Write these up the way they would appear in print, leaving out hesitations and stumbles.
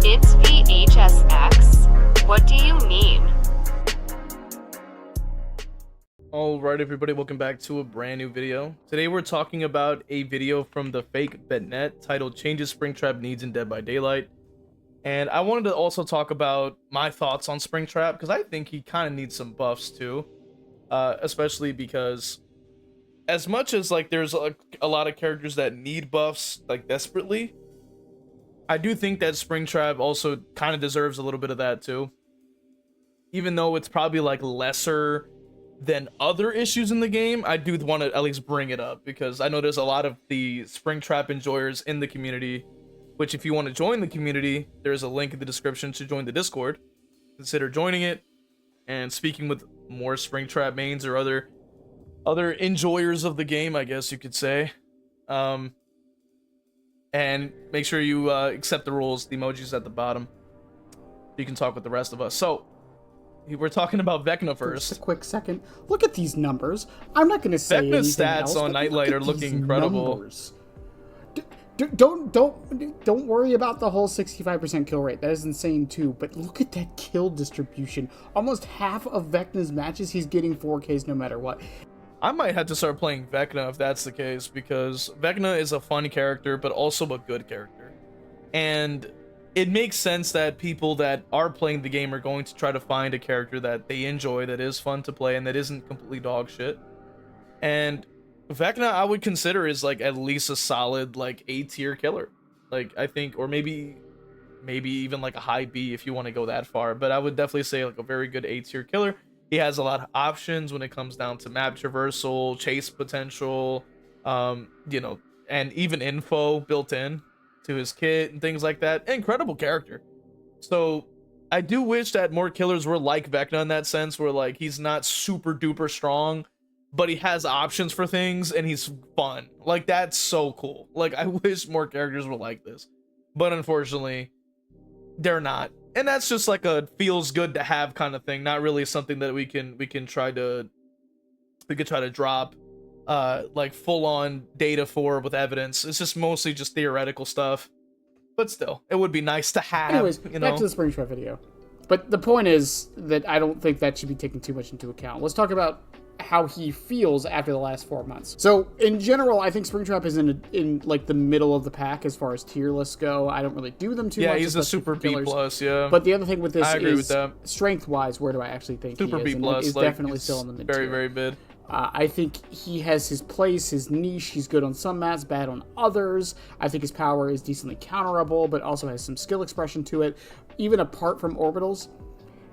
It's v.h.s.x. What do you mean? Alright everybody, welcome back to a brand new video. Today we're talking about a video from TheFakeBanette titled Changes Springtrap Needs in Dead by Daylight. And I wanted to also talk about my thoughts on Springtrap because I think he kind of needs some buffs too. Especially because as much as like there's a lot of characters that need buffs like desperately, I do think that Springtrap also kind of deserves a little bit of that too. Even though it's probably like lesser than other issues in the game, I do want to at least bring it up because I know there's a lot of the Springtrap enjoyers in the community, which if you want to join the community, there's a link in the description to join the Discord. Consider joining it and speaking with more Springtrap mains or other enjoyers of the game, I guess you could say. And make sure you accept the rules. The emoji's at the bottom. You can talk with the rest of us. So we're talking about Vecna first. Just a quick second. Look at these numbers. I'm not going to say Vecna's anything stats else, on but Nightlight look are at looking these incredible. Numbers. Don't worry about the whole 65% kill rate. That is insane too. But look at that kill distribution. Almost half of Vecna's matches, he's getting 4Ks no matter what. I might have to start playing Vecna if that's the case, because Vecna is a fun character, but also a good character. And it makes sense that people that are playing the game are going to try to find a character that they enjoy, that is fun to play, and that isn't completely dog shit. And Vecna, I would consider is like at least a solid like A tier killer. Like I think, or maybe even like a high B if you want to go that far. But I would definitely say like a very good A tier killer. He has a lot of options when it comes down to map traversal, chase potential, you know, and even info built in to his kit and things like that. Incredible character. So I do wish that more killers were like Vecna in that sense, where like he's not super duper strong, but he has options for things and he's fun. Like that's so cool. Like I wish more characters were like this, but unfortunately they're not. And that's just like a feels good to have kind of thing, not really something that we can try to drop like full on data for with evidence. It's just mostly just theoretical stuff, but still it would be nice to have. Anyways, you know, back to the Springtrap video. But the point is that I don't think that should be taken too much into account. Let's talk about how he feels after the last 4 months. So in general, I think Springtrap is in like the middle of the pack as far as tier lists go. I don't really do them too much. Yeah, he's a super B plus. Yeah, but the other thing with this I agree is with that. Strength wise, where do I actually think Super he B is? plus, And he's like, definitely still in the mid tier. very mid. I think he has his place, his niche. He's good on some maps, bad on others. I think his power is decently counterable, but also has some skill expression to it, even apart from orbitals.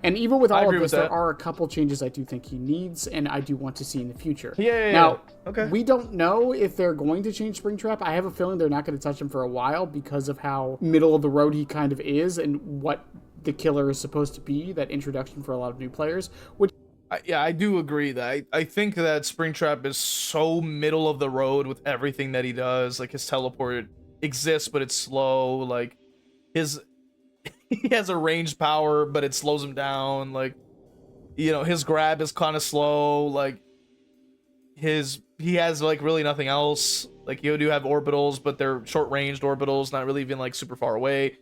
And even with all of this, there are a couple changes I do think he needs, and I do want to see in the future. Yeah. Now, okay. We don't know if they're going to change Springtrap. I have a feeling they're not going to touch him for a while because of how middle of the road he kind of is and what the killer is supposed to be, that introduction for a lot of new players. Which Yeah, I do agree that I think that Springtrap is so middle of the road with everything that he does. Like his teleport exists, but it's slow. Like he has a ranged power, but it slows him down. Like, you know, his grab is kind of slow. Like he has like really nothing else. Like you do have orbitals, but they're short ranged orbitals, not really even like super far away.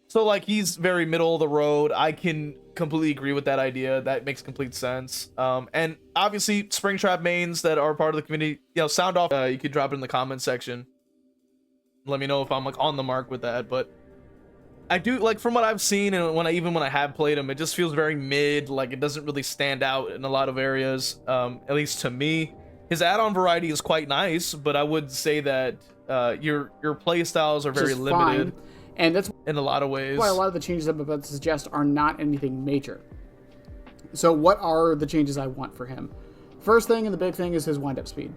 So like he's very middle of the road. I can completely agree with that idea. That makes complete sense. And obviously Springtrap mains that are part of the community, you know, sound off. You could drop it in the comment section. Let me know if I'm like on the mark with that. But I do like, from what I've seen, and when I have played him, it just feels very mid. Like it doesn't really stand out in a lot of areas. At least to me, his add-on variety is quite nice, but I would say that your play styles are very limited. Fine. And that's in a lot of ways why a lot of the changes I'm about to suggest are not anything major. So what are the changes I want for him? First thing, and the big thing, is his wind-up speed.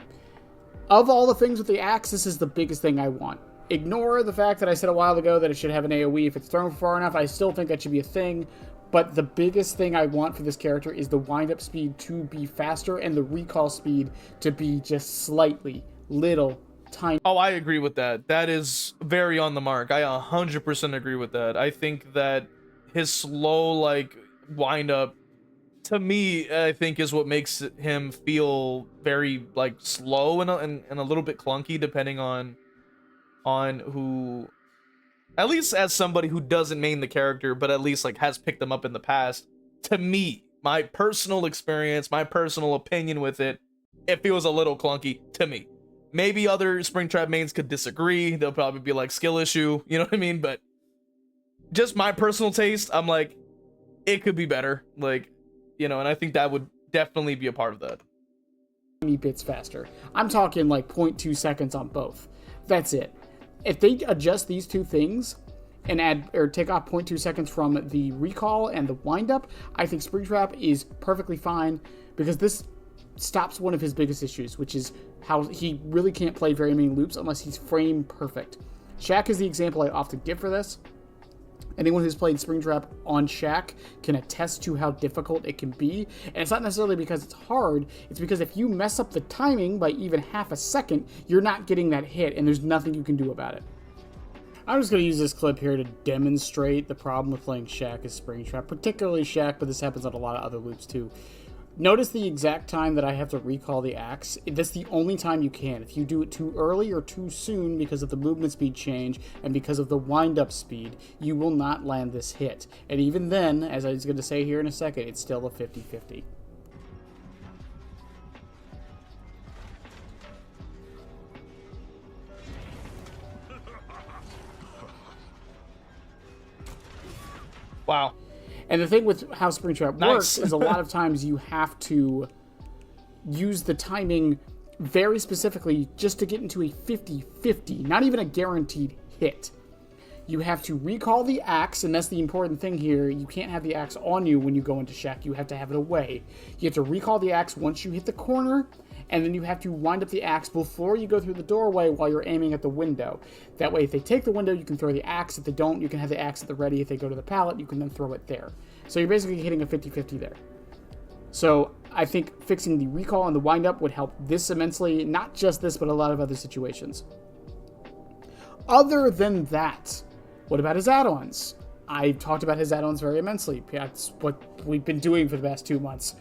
Of all the things with the axe, this is the biggest thing I want. Ignore the fact that I said a while ago that it should have an AoE if it's thrown far enough. I still think that should be a thing. But the biggest thing I want for this character is the wind-up speed to be faster and the recall speed to be just slightly, little, tiny. Oh, I agree with that. That is very on the mark. I 100% agree with that. I think that his slow, like, wind up, to me, I think is what makes him feel very, like, slow and a little bit clunky, depending on who at least as somebody who doesn't main the character, but at least like has picked them up in the past, to me, my personal experience, my personal opinion with it, it feels a little clunky to me. Maybe other Springtrap mains could disagree. They'll probably be like skill issue, you know what I mean? But just my personal taste, I'm like, it could be better. Like, you know, and I think that would definitely be a part of that. Bits faster. I'm talking like 0.2 seconds on both. That's it. If they adjust these two things and add or take off 0.2 seconds from the recall and the windup, I think Springtrap is perfectly fine, because this stops one of his biggest issues, which is how he really can't play very many loops unless he's frame perfect. Shaq is the example I often give for this. Anyone who's played Springtrap on Shaq can attest to how difficult it can be. And it's not necessarily because it's hard, it's because if you mess up the timing by even half a second, you're not getting that hit, and there's nothing you can do about it. I'm just going to use this clip here to demonstrate the problem with playing Shaq as Springtrap, particularly Shaq, but this happens on a lot of other loops too. Notice the exact time that I have to recall the axe. That's the only time you can. If you do it too early or too soon because of the movement speed change and because of the wind-up speed, you will not land this hit. And even then, as I was going to say here in a second, it's still a 50-50. Wow. And the thing with how Springtrap works is a lot of times you have to use the timing very specifically just to get into a 50-50, not even a guaranteed hit. You have to recall the axe, and that's the important thing here. You can't have the axe on you when you go into Shaq. You have to have it away. You have to recall the axe once you hit the corner, and then you have to wind up the axe before you go through the doorway while you're aiming at the window. That way, if they take the window, you can throw the axe. If they don't, you can have the axe at the ready. If they go to the pallet, you can then throw it there. So you're basically hitting a 50-50 there. So I think fixing the recall and the wind-up would help this immensely. Not just this, but a lot of other situations. Other than that, what about his add-ons? I talked about his add-ons very immensely. That's what we've been doing for the past 2 months.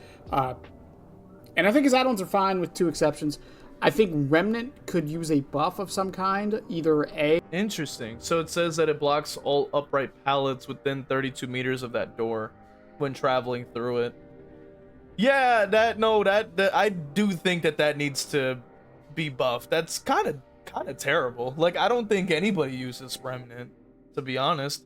And I think his add-ons are fine with 2 exceptions. I think Remnant could use a buff of some kind, either A... Interesting. So it says that it blocks all upright pallets within 32 meters of that door when traveling through it. Yeah, that I do think that needs to be buffed. That's kind of terrible. Like, I don't think anybody uses Remnant, to be honest.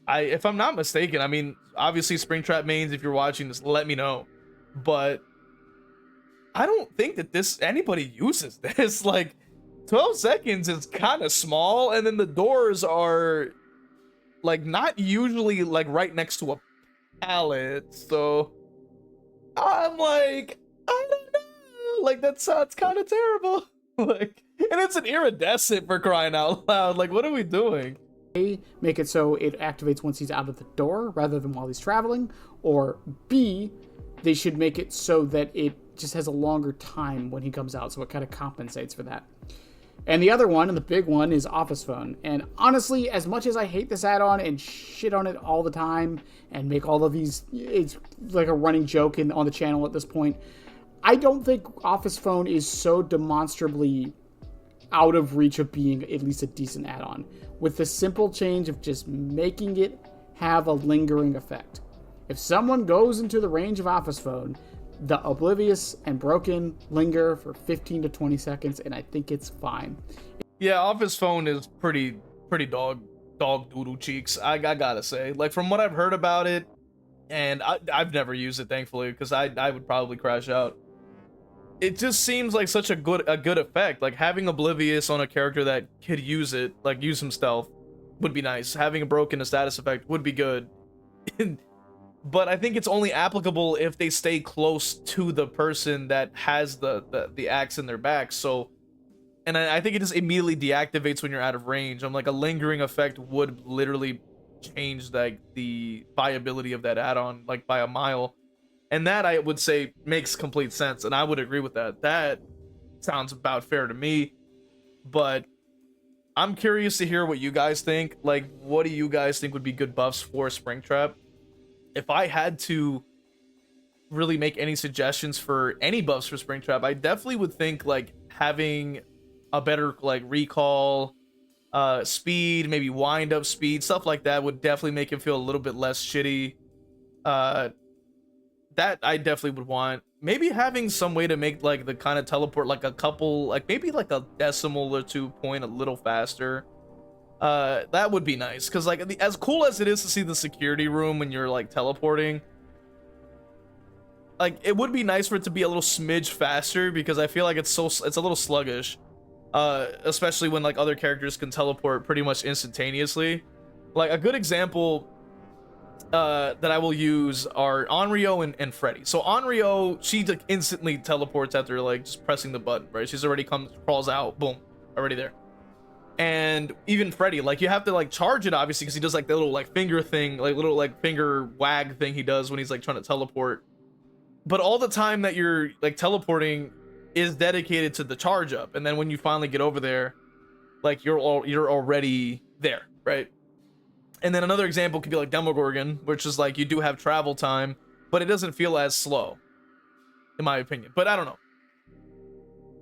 If I'm not mistaken, I mean, obviously Springtrap mains, if you're watching this, let me know. But I don't think that anybody uses this. Like, 12 seconds is kind of small, and then the doors are like not usually like right next to a pallet. So I'm like, I don't know. Like, that sounds kind of terrible. Like, and it's an iridescent, for crying out loud. Like, what are we doing? A, make it so it activates once he's out of the door rather than while he's traveling, or B, they should make it so that it just has a longer time when he comes out, so it kind of compensates for that. And the other one, and the big one, is Office Phone. And honestly, as much as I hate this add-on and shit on it all the time and make all of these, it's like a running joke on the channel at this point, I don't think Office Phone is so demonstrably out of reach of being at least a decent add-on, with the simple change of just making it have a lingering effect. If someone goes into the range of Office Phone, the Oblivious and Broken linger for 15 to 20 seconds, and I think it's fine. Yeah, Office Phone is pretty dog doodle cheeks, I gotta say. Like, from what I've heard about it, and I've never used it, thankfully, because I would probably crash out. It just seems like such a good effect. Like, having Oblivious on a character that could use it, like use some stealth, would be nice. Having a Broken, a status effect, would be good. But I think it's only applicable if they stay close to the person that has the axe in their back. So, and I think it just immediately deactivates when you're out of range. I'm like, a lingering effect would literally change like the viability of that add-on like by a mile. And that, I would say, makes complete sense, and I would agree with that. That sounds about fair to me. But I'm curious to hear what you guys think. Like, what do you guys think would be good buffs for Springtrap? If I had to really make any suggestions for any buffs for Springtrap, I definitely would think like having a better like recall, speed, maybe wind up speed, stuff like that would definitely make him feel a little bit less shitty. That I definitely would want. Maybe having some way to make like the kind of teleport like a couple, like maybe like a decimal or 2 point a little faster. That would be nice, because like as cool as it is to see the security room when you're like teleporting, like it would be nice for it to be a little smidge faster, because I feel like it's a little sluggish, especially when like other characters can teleport pretty much instantaneously. Like a good example that I will use are Onryo and Freddy. So Onryo, she like instantly teleports after like just pressing the button, right? She's already crawls out, boom, already there. And even Freddy, like you have to like charge it obviously, because he does like the little like finger thing, like little like finger wag thing he does when he's like trying to teleport. But all the time that you're like teleporting is dedicated to the charge up, and then when you finally get over there, like you're already there, right? And then another example could be like Demogorgon, which is like you do have travel time, but it doesn't feel as slow, in my opinion. But I don't know.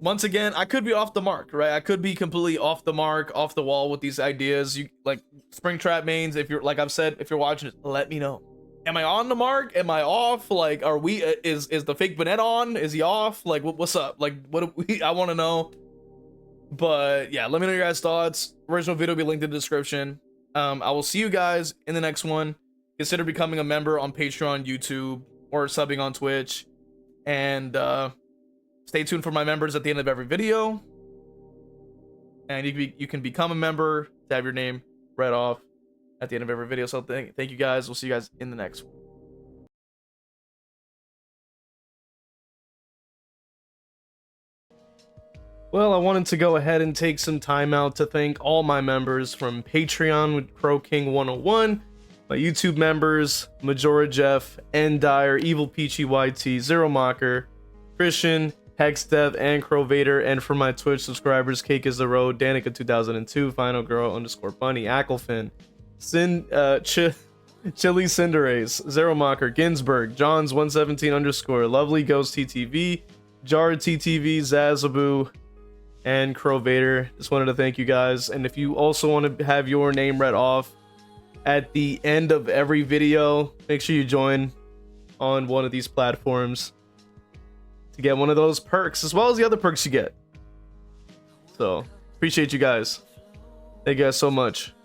Once again, I could be off the mark, right? I could be completely off the mark, off the wall with these ideas. You like Springtrap mains, if you're like I've said, if you're watching it, let me know. Am I on the mark? Am I off? Like, are we? Is the fake Banette on? Is he off? Like, what's up? Like, I want to know. But yeah, let me know your guys' thoughts. Original video will be linked in the description. I will see you guys in the next one. Consider becoming a member on Patreon, YouTube, or subbing on Twitch. And stay tuned for my members at the end of every video. And you can become a member to have your name read off at the end of every video. So thank you guys. We'll see you guys in the next one. Well, I wanted to go ahead and take some time out to thank all my members from Patreon with Crow King 101, my YouTube members, Majora Jeff, Endire, Evil Peachy YT, Zero Mocker, Christian, Hexdev, and Crow Vader, and for my Twitch subscribers, Cake is the Road, Danica 2002, Final Girl _Bunny, Acklefin, Chili Cinderace, Zero Mocker, Ginsburg, Johns 117 _ Lovely Ghost TTV, Jar TTV, Zazaboo, and Crow Vader. Just wanted to thank you guys. And if you also want to have your name read off at the end of every video, make sure you join on one of these platforms to get one of those perks, as well as the other perks you get. So appreciate you guys. Thank you guys so much.